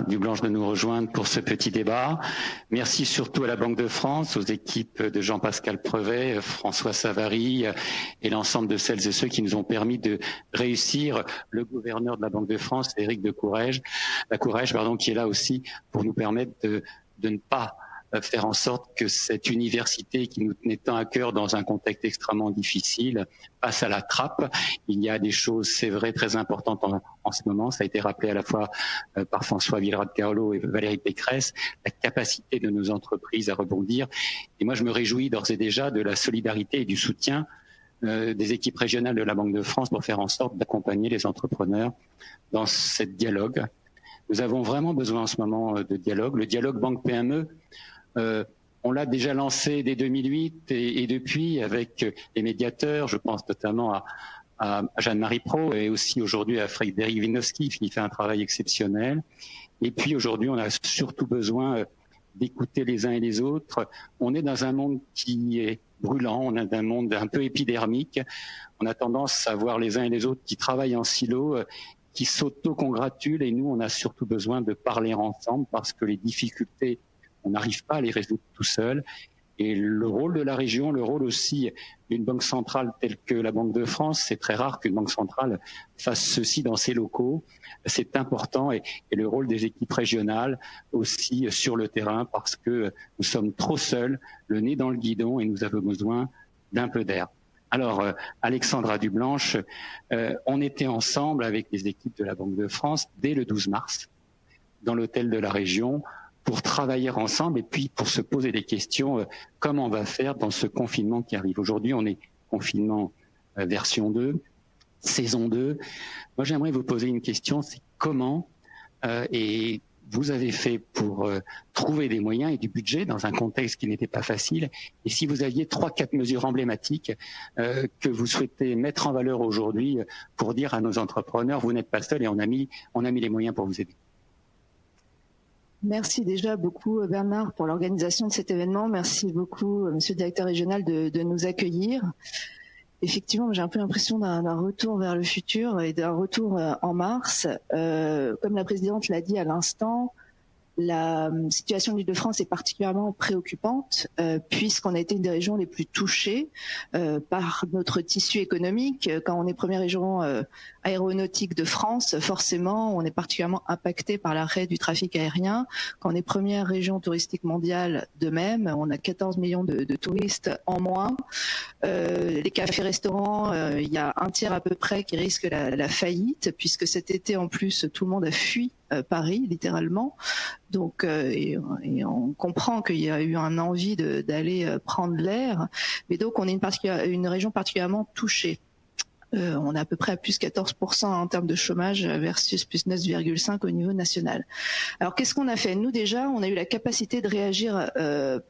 Dublanche de nous rejoindre pour ce petit débat. Merci surtout à la Banque de France, aux équipes de Jean-Pascal Prevet, François Savary et l'ensemble de celles et ceux qui nous ont permis de réussir. Le gouverneur de la Banque de France, Éric de Courrèges, qui est là aussi pour nous permettre de ne pas faire en sorte que cette université qui nous tenait tant à cœur dans un contexte extrêmement difficile passe à la trappe. Il y a des choses, c'est vrai, très importantes en ce moment. Ça a été rappelé à la fois par François Villerat-de-Carolo et Valérie Pécresse, la capacité de nos entreprises à rebondir. Et moi, je me réjouis d'ores et déjà de la solidarité et du soutien des équipes régionales de la Banque de France pour faire en sorte d'accompagner les entrepreneurs dans ce dialogue. Nous avons vraiment besoin en ce moment de dialogue. Le dialogue banque-PME, on l'a déjà lancé dès 2008 et depuis avec les médiateurs, je pense notamment à Jeanne-Marie Pro et aussi aujourd'hui à Frédéric Winowski qui fait un travail exceptionnel. Et puis aujourd'hui, on a surtout besoin d'écouter les uns et les autres. On est dans un monde qui est brûlant, on est dans un monde un peu épidermique. On a tendance à voir les uns et les autres qui travaillent en silo, qui s'auto-congratulent et nous, on a surtout besoin de parler ensemble parce que les difficultés, on n'arrive pas à les résoudre tout seul. Et le rôle de la région, le rôle aussi d'une banque centrale telle que la Banque de France, c'est très rare qu'une banque centrale fasse ceci dans ses locaux. C'est important et le rôle des équipes régionales aussi sur le terrain parce que nous sommes trop seuls, le nez dans le guidon et nous avons besoin d'un peu d'air. Alors, Alexandra Dublanche, on était ensemble avec les équipes de la Banque de France dès le 12 mars dans l'hôtel de la région pour travailler ensemble et puis pour se poser des questions, comment on va faire dans ce confinement qui arrive. Aujourd'hui, on est confinement version 2, saison 2. Moi, j'aimerais vous poser une question, c'est comment et vous avez fait pour trouver des moyens et du budget dans un contexte qui n'était pas facile. Et si vous aviez 3-4 mesures emblématiques que vous souhaitez mettre en valeur aujourd'hui pour dire à nos entrepreneurs, vous n'êtes pas seuls et on a mis les moyens pour vous aider. Merci déjà beaucoup Bernard pour l'organisation de cet événement. Merci beaucoup Monsieur le Directeur Régional de nous accueillir. Effectivement, j'ai un peu l'impression d'un retour vers le futur et d'un retour en mars. Comme la Présidente l'a dit à l'instant, la situation de l'Île-de-France est particulièrement préoccupante puisqu'on a été une des régions les plus touchées par notre tissu économique. Quand on est première région aéronautique de France, forcément, on est particulièrement impacté par l'arrêt du trafic aérien. Quand on est première région touristique mondiale, de même, on a 14 millions de touristes en moins. Les cafés-restaurants, il y a un tiers à peu près qui risque la faillite puisque cet été, en plus, tout le monde a fui Paris, littéralement. Donc, et on comprend qu'il y a eu un envie d'aller prendre l'air. Mais donc, on est une région particulièrement touchée. On est à peu près à plus 14% en termes de chômage versus plus 9,5 au niveau national. Alors, qu'est-ce qu'on a fait? Nous, déjà, on a eu la capacité de réagir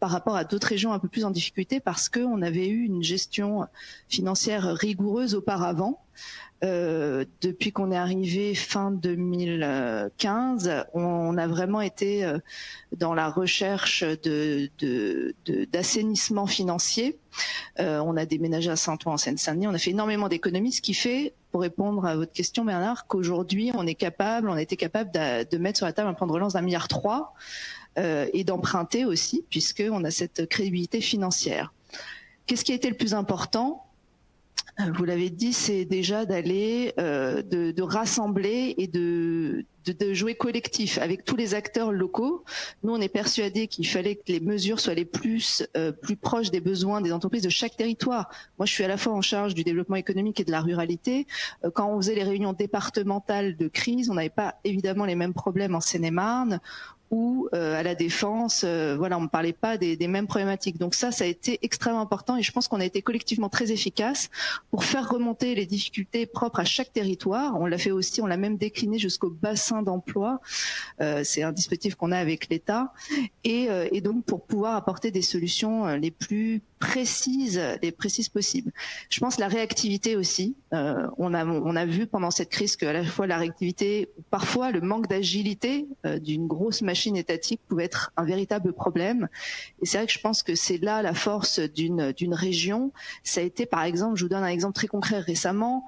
par rapport à d'autres régions un peu plus en difficulté parce qu'on avait eu une gestion financière rigoureuse auparavant. Depuis qu'on est arrivé fin 2015, on a vraiment été dans la recherche d'assainissement financier. On a déménagé à Saint-Ouen en Seine-Saint-Denis, on a fait énormément d'économies, ce qui fait, pour répondre à votre question Bernard, qu'aujourd'hui on a été capable de mettre sur la table un plan de relance d'1,3 milliard et d'emprunter aussi, puisqu'on a cette crédibilité financière. Qu'est-ce qui a été le plus important ? Vous l'avez dit, c'est déjà d'aller, de rassembler et de jouer collectif avec tous les acteurs locaux. Nous, on est persuadés qu'il fallait que les mesures soient les plus proches des besoins des entreprises de chaque territoire. Moi, je suis à la fois en charge du développement économique et de la ruralité. Quand on faisait les réunions départementales de crise, on n'avait pas évidemment les mêmes problèmes en Seine-et-Marne ou à la Défense, voilà, on ne parlait pas des mêmes problématiques. Donc ça a été extrêmement important et je pense qu'on a été collectivement très efficace pour faire remonter les difficultés propres à chaque territoire. On l'a fait aussi, on l'a même décliné jusqu'au bassin d'emploi. C'est un dispositif qu'on a avec l'État et donc pour pouvoir apporter des solutions les plus précises possibles. Je pense la réactivité aussi. On a vu pendant cette crise qu'à la fois la réactivité, parfois le manque d'agilité d'une grosse machine machine étatique pouvait être un véritable problème. Et c'est vrai que je pense que c'est là la force d'une région. Ça a été, par exemple, je vous donne un exemple très concret récemment,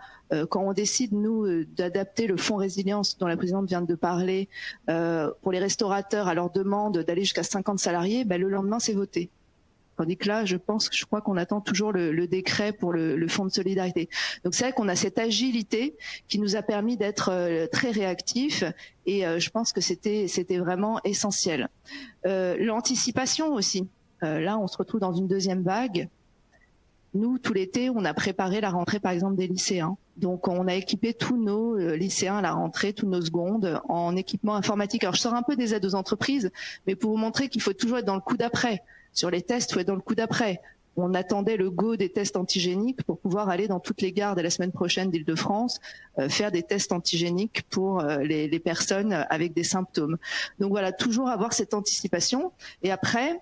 quand on décide, nous, d'adapter le fonds résilience dont la présidente vient de parler pour les restaurateurs à leur demande d'aller jusqu'à 50 salariés, le lendemain, c'est voté. Tandis que là, je crois qu'on attend toujours le décret pour le fonds de solidarité. Donc c'est vrai qu'on a cette agilité qui nous a permis d'être très réactifs et je pense que c'était vraiment essentiel. L'anticipation aussi. Là, on se retrouve dans une deuxième vague. Nous, tout l'été, on a préparé la rentrée, par exemple, des lycéens. Donc, on a équipé tous nos lycéens à la rentrée, tous nos secondes, en équipement informatique. Alors, je sors un peu des aides aux entreprises, mais pour vous montrer qu'il faut toujours être dans le coup d'après. Sur les tests, il faut être dans le coup d'après. On attendait le go des tests antigéniques pour pouvoir aller dans toutes les gares dès la semaine prochaine d'Île-de-France, faire des tests antigéniques pour les personnes avec des symptômes. Donc voilà, toujours avoir cette anticipation. Et après,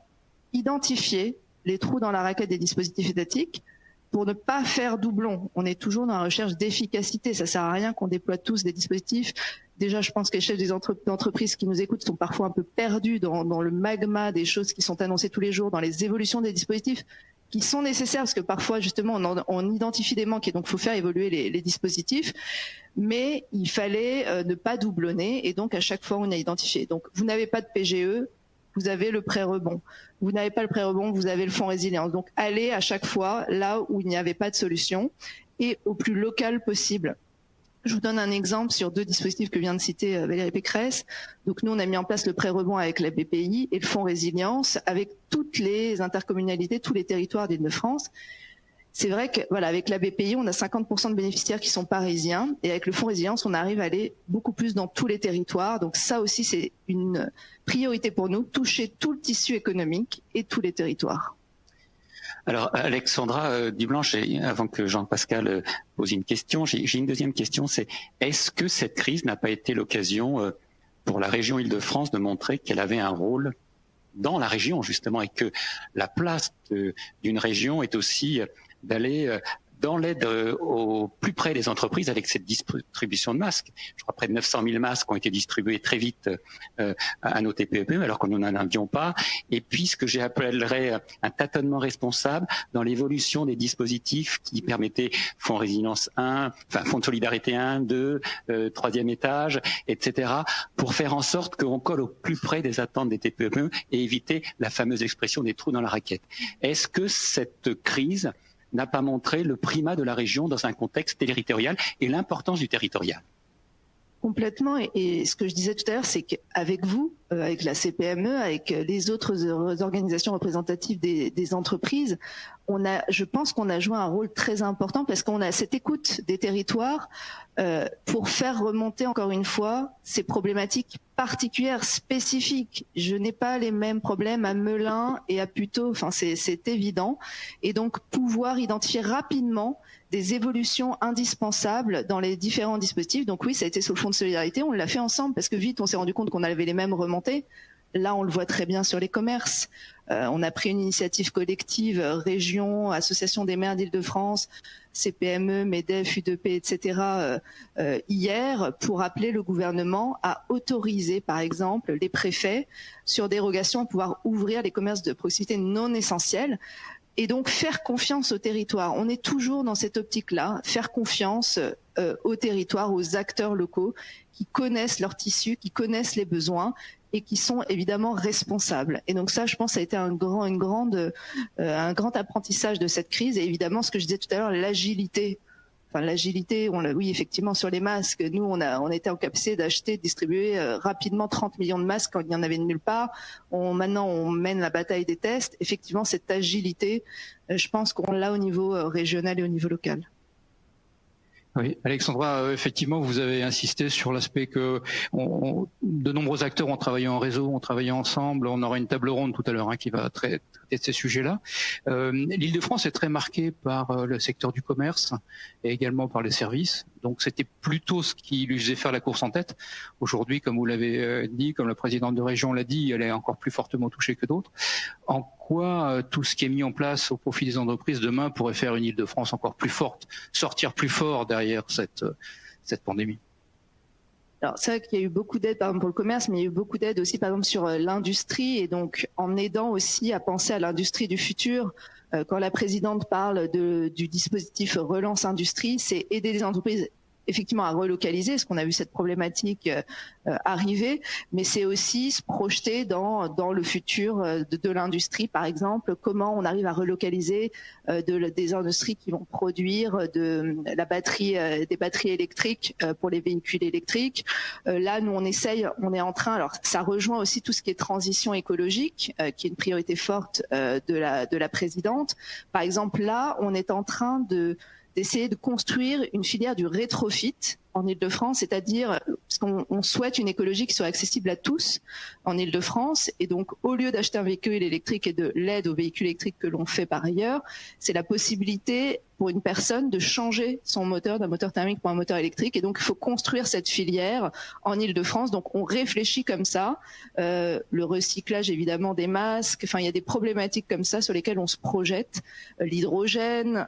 identifier les trous dans la raquette des dispositifs étatiques pour ne pas faire doublon. On est toujours dans la recherche d'efficacité. Ça sert à rien qu'on déploie tous des dispositifs. Déjà, je pense que les chefs d'entreprise qui nous écoutent sont parfois un peu perdus dans le magma des choses qui sont annoncées tous les jours, dans les évolutions des dispositifs qui sont nécessaires, parce que parfois, justement, on identifie des manques et donc il faut faire évoluer les dispositifs. Mais il fallait ne pas doublonner et donc à chaque fois, on a identifié. Donc, vous n'avez pas de PGE, vous avez le prêt-rebond. Vous n'avez pas le prêt-rebond, vous avez le fonds résilience. Donc, allez à chaque fois là où il n'y avait pas de solution et au plus local possible. Je vous donne un exemple sur deux dispositifs que vient de citer Valérie Pécresse. Donc, nous, on a mis en place le prêt-rebond avec la BPI et le fonds résilience avec toutes les intercommunalités, tous les territoires d'Île-de-France. C'est vrai que, voilà, avec la BPI, on a 50% de bénéficiaires qui sont parisiens et avec le fonds résilience, on arrive à aller beaucoup plus dans tous les territoires. Donc ça aussi, c'est une priorité pour nous, toucher tout le tissu économique et tous les territoires. Alors, Alexandra Dublanche, avant que Jean-Pascal pose une question, j'ai une deuxième question, c'est est-ce que cette crise n'a pas été l'occasion pour la région Île-de-France de montrer qu'elle avait un rôle dans la région, justement, et que la place d'une région est aussi d'aller dans l'aide au plus près des entreprises avec cette distribution de masques. Je crois près de 900 000 masques ont été distribués très vite à nos TPE, alors que nous n'en avions pas. Et puis, ce que j'appellerais un tâtonnement responsable dans l'évolution des dispositifs qui permettaient fonds résilience 1, enfin fonds de solidarité 1, 2, troisième étage, etc., pour faire en sorte qu'on colle au plus près des attentes des TPE et éviter la fameuse expression des trous dans la raquette. Est-ce que cette crise n'a pas montré le primat de la région dans un contexte territorial et l'importance du territorial? Complètement. Et ce que je disais tout à l'heure, c'est qu'avec vous, avec la CPME, avec les autres organisations représentatives des entreprises, je pense qu'on a joué un rôle très important parce qu'on a cette écoute des territoires pour faire remonter encore une fois ces problématiques particulières, spécifiques. Je n'ai pas les mêmes problèmes à Melun et à Puteaux, enfin c'est évident. Et donc pouvoir identifier rapidement des évolutions indispensables dans les différents dispositifs. Donc oui, ça a été sur le fonds de solidarité, on l'a fait ensemble parce que vite on s'est rendu compte qu'on avait les mêmes remontées. Là, on le voit très bien sur les commerces. On a pris une initiative collective, région, association des maires d'Île-de-France, CPME, MEDEF, UDP, etc. Hier, pour appeler le gouvernement à autoriser, par exemple, les préfets sur dérogation à pouvoir ouvrir les commerces de proximité non essentiels. Et donc faire confiance au territoire. On est toujours dans cette optique-là, faire confiance au territoire, aux acteurs locaux qui connaissent leur tissu, qui connaissent les besoins et qui sont évidemment responsables. Et donc ça, je pense, ça a été un grand apprentissage de cette crise. Et évidemment, ce que je disais tout à l'heure, l'agilité. Enfin, l'agilité, oui, effectivement, sur les masques, nous, on était en capacité d'acheter, de distribuer rapidement 30 millions de masques quand il n'y en avait nulle part. Maintenant, on mène la bataille des tests. Effectivement, cette agilité, je pense qu'on l'a au niveau régional et au niveau local. Oui, Alexandra, effectivement, vous avez insisté sur l'aspect que de nombreux acteurs ont travaillé en réseau, ont travaillé ensemble. On aura une table ronde tout à l'heure qui va traiter de ces sujets-là. L'Île-de-France est très marquée par le secteur du commerce et également par les services. Donc, c'était plutôt ce qui lui faisait faire la course en tête. Aujourd'hui, comme vous l'avez dit, comme la présidente de région l'a dit, elle est encore plus fortement touchée que d'autres. En quoi tout ce qui est mis en place au profit des entreprises demain pourrait faire une Île-de-France encore plus forte, sortir plus fort derrière cette pandémie? Alors c'est vrai qu'il y a eu beaucoup d'aides par exemple pour le commerce, mais il y a eu beaucoup d'aides aussi par exemple sur l'industrie, et donc en aidant aussi à penser à l'industrie du futur. Quand la présidente parle du dispositif Relance Industrie, c'est aider les entreprises effectivement à relocaliser, parce qu'on a vu cette problématique arriver, mais c'est aussi se projeter dans le futur de l'industrie, par exemple, comment on arrive à relocaliser des industries qui vont produire des batteries électriques pour les véhicules électriques. Là, nous, on est en train, alors ça rejoint aussi tout ce qui est transition écologique, qui est une priorité forte de la présidente. Par exemple, là, on est en train d'essayer de construire une filière du rétrofit en Île-de-France, c'est-à-dire parce qu'on souhaite une écologie qui soit accessible à tous en Île-de-France, et donc au lieu d'acheter un véhicule électrique et de l'aide aux véhicules électriques que l'on fait par ailleurs, c'est la possibilité pour une personne de changer son moteur d'un moteur thermique pour un moteur électrique, et donc il faut construire cette filière en Île-de-France. Donc on réfléchit comme ça, le recyclage évidemment des masques, enfin il y a des problématiques comme ça sur lesquelles on se projette, l'hydrogène,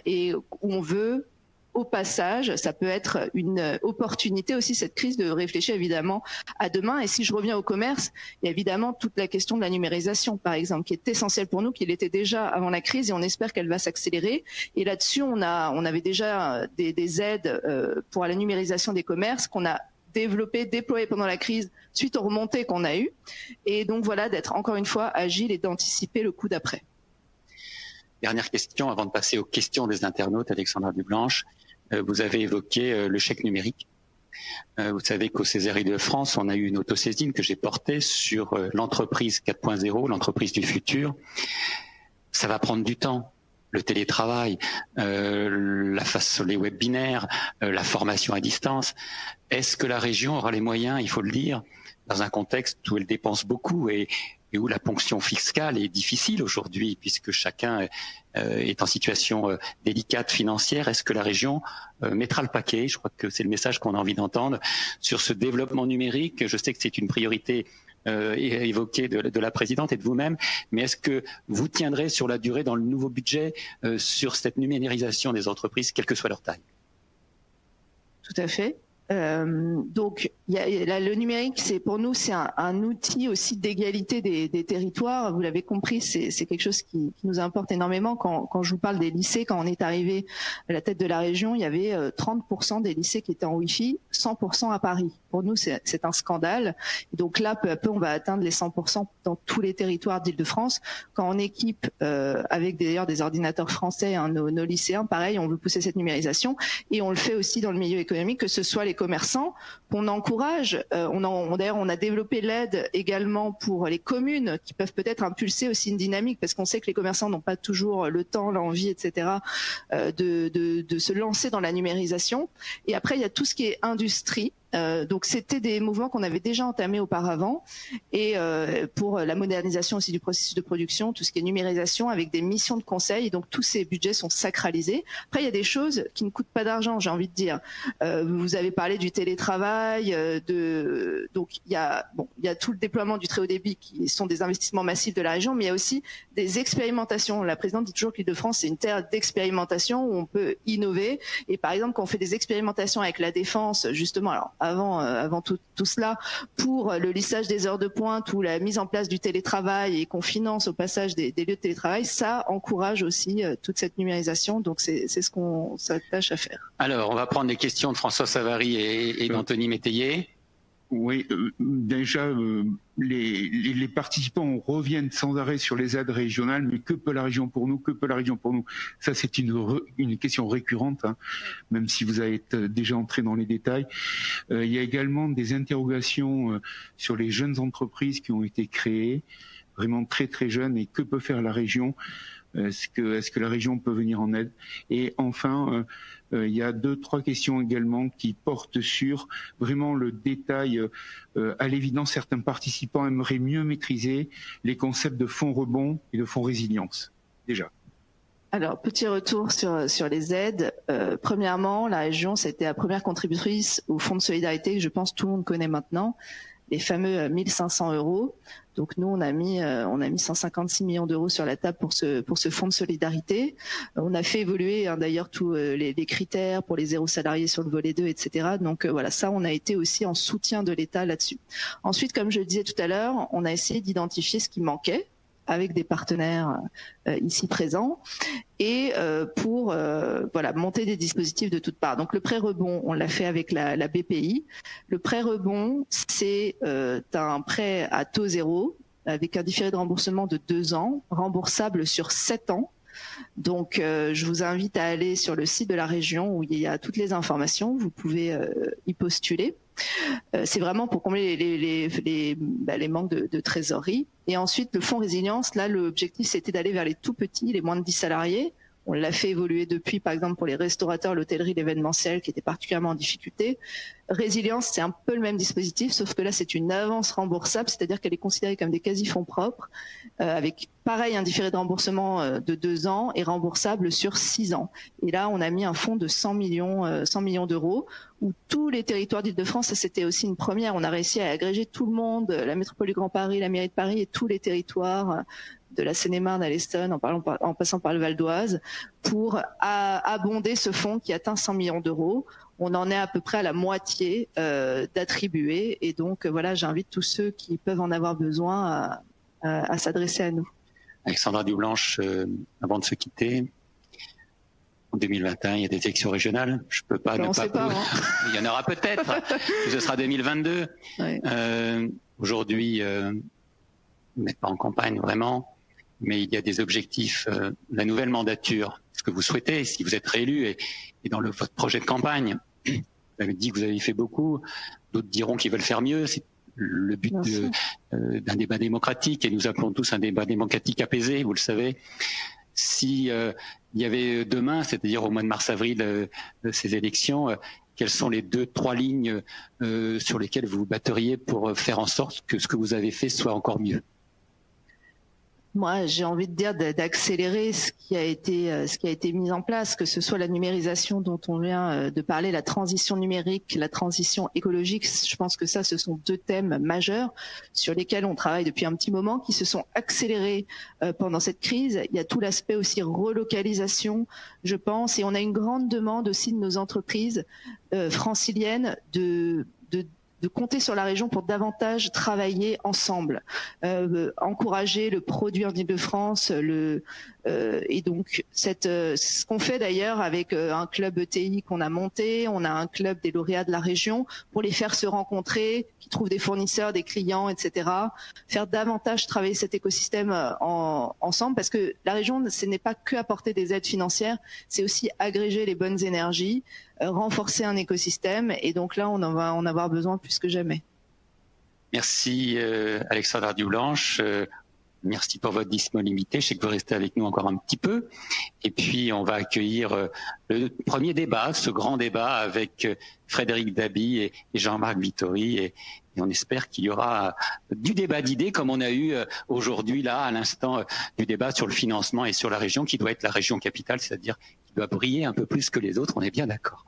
et où on veut au passage, ça peut être une opportunité aussi, cette crise, de réfléchir évidemment à demain. Et si je reviens au commerce, il y a évidemment toute la question de la numérisation, par exemple, qui est essentielle pour nous, qui l'était déjà avant la crise, et on espère qu'elle va s'accélérer. Et là-dessus, on avait déjà des aides pour la numérisation des commerces qu'on a déployées pendant la crise suite aux remontées qu'on a eues. Et donc voilà, d'être encore une fois agile et d'anticiper le coup d'après. Dernière question avant de passer aux questions des internautes, Alexandra Dublanche. Vous avez évoqué le chèque numérique. Vous savez qu'au César Île-de-France, on a eu une autosaisine que j'ai portée sur l'entreprise 4.0, l'entreprise du futur. Ça va prendre du temps. Le télétravail, les webinaires, la formation à distance. Est-ce que la région aura les moyens, il faut le dire, dans un contexte où elle dépense beaucoup et où la ponction fiscale est difficile aujourd'hui, puisque chacun est en situation délicate financière? Est-ce que la région mettra le paquet? Je crois que c'est le message qu'on a envie d'entendre sur ce développement numérique. Je sais que c'est une priorité évoquée de la présidente et de vous-même, mais est-ce que vous tiendrez sur la durée dans le nouveau budget sur cette numérisation des entreprises, quelle que soit leur taille? Tout à fait. Donc le numérique, pour nous c'est un outil aussi d'égalité des territoires. Vous l'avez compris, c'est quelque chose qui nous importe énormément. Quand je vous parle des lycées, quand on est arrivé à la tête de la région, il y avait 30% des lycées qui étaient en Wi-Fi, 100% à Paris. Pour nous, c'est un scandale. Et donc là, peu à peu, on va atteindre les 100% dans tous les territoires d'Île-de-France. Quand on équipe avec d'ailleurs des ordinateurs français, nos lycéens, pareil, on veut pousser cette numérisation, et on le fait aussi dans le milieu économique, que ce soit les commerçants qu'on encourage. D'ailleurs, on a développé l'aide également pour les communes qui peuvent peut-être impulser aussi une dynamique, parce qu'on sait que les commerçants n'ont pas toujours le temps, l'envie, etc. de se lancer dans la numérisation. Et après, il y a tout ce qui est industrie. Donc c'était des mouvements qu'on avait déjà entamés auparavant, et pour la modernisation aussi du processus de production, tout ce qui est numérisation avec des missions de conseil, donc tous ces budgets sont sacralisés. Après il y a des choses qui ne coûtent pas d'argent, j'ai envie de dire. Vous avez parlé du télétravail, donc il y a tout le déploiement du très haut débit qui sont des investissements massifs de la région, mais il y a aussi des expérimentations. La présidente dit toujours que l'Île-de-France c'est une terre d'expérimentation où on peut innover, et par exemple quand on fait des expérimentations avec la défense, justement, alors avant tout cela, pour le lissage des heures de pointe ou la mise en place du télétravail, et qu'on finance au passage des lieux de télétravail, ça encourage aussi toute cette numérisation. Donc c'est ce qu'on s'attache à faire. Alors, on va prendre les questions de François Savary et d'Anthony Métayer. Oui, déjà, les participants reviennent sans arrêt sur les aides régionales, mais que peut la région pour nous? Que peut la région pour nous? Ça, c'est une question récurrente, hein, même si vous avez déjà entré dans les détails. Il y a également des interrogations sur les jeunes entreprises qui ont été créées, vraiment très très jeunes, et que peut faire la région? Est-ce que la région peut venir en aide? Et enfin, il y a 2-3 questions également qui portent sur vraiment le détail. À l'évidence, certains participants aimeraient mieux maîtriser les concepts de fonds rebond et de fonds résilience. Déjà. Alors, petit retour sur les aides. Premièrement, la région, c'était la première contributrice au fonds de solidarité que je pense tout le monde connaît maintenant. les fameux 1500 €. Donc nous, on a mis 156 millions d'euros sur la table pour ce fonds de solidarité. On a fait évoluer d'ailleurs tous les critères pour les 0 salariés sur le volet 2, etc. Donc voilà, ça, on a été aussi en soutien de l'État là-dessus. Ensuite, comme je le disais tout à l'heure, on a essayé d'identifier ce qui manquait avec des partenaires ici présents et pour monter des dispositifs de toutes parts. Donc le prêt rebond, on l'a fait avec la BPI. Le prêt rebond, c'est un prêt à taux zéro avec un différé de remboursement de 2 ans, remboursable sur 7 ans. Donc je vous invite à aller sur le site de la région où il y a toutes les informations, vous pouvez y postuler. C'est vraiment pour combler les manques de trésorerie. Et ensuite, le fonds résilience, là, l'objectif, c'était d'aller vers les tout petits, les moins de 10 salariés. On l'a fait évoluer depuis, par exemple, pour les restaurateurs, l'hôtellerie, l'événementiel, qui étaient particulièrement en difficulté. Résilience, c'est un peu le même dispositif, sauf que là, c'est une avance remboursable, c'est-à-dire qu'elle est considérée comme des quasi-fonds propres, avec, pareil, un différé de remboursement de 2 ans et remboursable sur 6 ans. Et là, on a mis un fonds de 100 millions d'euros, où tous les territoires d'Île-de-France, ça c'était aussi une première, on a réussi à agréger tout le monde, la métropole du Grand Paris, la mairie de Paris et tous les territoires de la Seine-et-Marne à l'Essonne, en passant par le Val d'Oise, pour abonder ce fonds qui atteint 100 millions d'euros. On en est à peu près à la moitié d'attribués. Et donc, voilà, j'invite tous ceux qui peuvent en avoir besoin à s'adresser à nous. Alexandra Dublanche, avant de se quitter, en 2021, il y a des élections régionales. Je peux pas ne pas. Il y en aura peut-être. Ce sera 2022. Oui. Aujourd'hui, vous n'êtes pas en campagne vraiment, mais il y a des objectifs. La nouvelle mandature, ce que vous souhaitez, si vous êtes réélu et dans votre projet de campagne, vous avez dit que vous avez fait beaucoup. D'autres diront qu'ils veulent faire mieux. C'est le but d'un débat démocratique et nous appelons tous un débat démocratique apaisé, vous le savez. Si il y avait demain, c'est-à-dire au mois de mars-avril, ces élections, quelles sont les 2-3 lignes sur lesquelles vous vous batteriez pour faire en sorte que ce que vous avez fait soit encore mieux? Moi, j'ai envie de dire d'accélérer ce qui a été mis en place, que ce soit la numérisation dont on vient de parler, la transition numérique, la transition écologique. Je pense que ça, ce sont 2 thèmes majeurs sur lesquels on travaille depuis un petit moment, qui se sont accélérés pendant cette crise. Il y a tout l'aspect aussi relocalisation, je pense, et on a une grande demande aussi de nos entreprises franciliennes de compter sur la région pour davantage travailler ensemble, encourager le produit en Île-de-France, et donc ce qu'on fait d'ailleurs avec un club ETI qu'on a monté, on a un club des lauréats de la région pour les faire se rencontrer, qui trouvent des fournisseurs, des clients, etc. Faire davantage travailler cet écosystème ensemble, parce que la région, ce n'est pas que apporter des aides financières, c'est aussi agréger les bonnes énergies, renforcer un écosystème, et donc là, on va en avoir besoin plus que jamais. Merci Alexandra Dublanche. Merci pour votre disponibilité. Je sais que vous restez avec nous encore un petit peu. Et puis, on va accueillir le premier débat, ce grand débat avec Frédéric Dabi et Jean-Marc Vittori. Et on espère qu'il y aura du débat d'idées comme on a eu aujourd'hui, là, à l'instant, du débat sur le financement et sur la région qui doit être la région capitale, c'est-à-dire qui doit briller un peu plus que les autres. On est bien d'accord.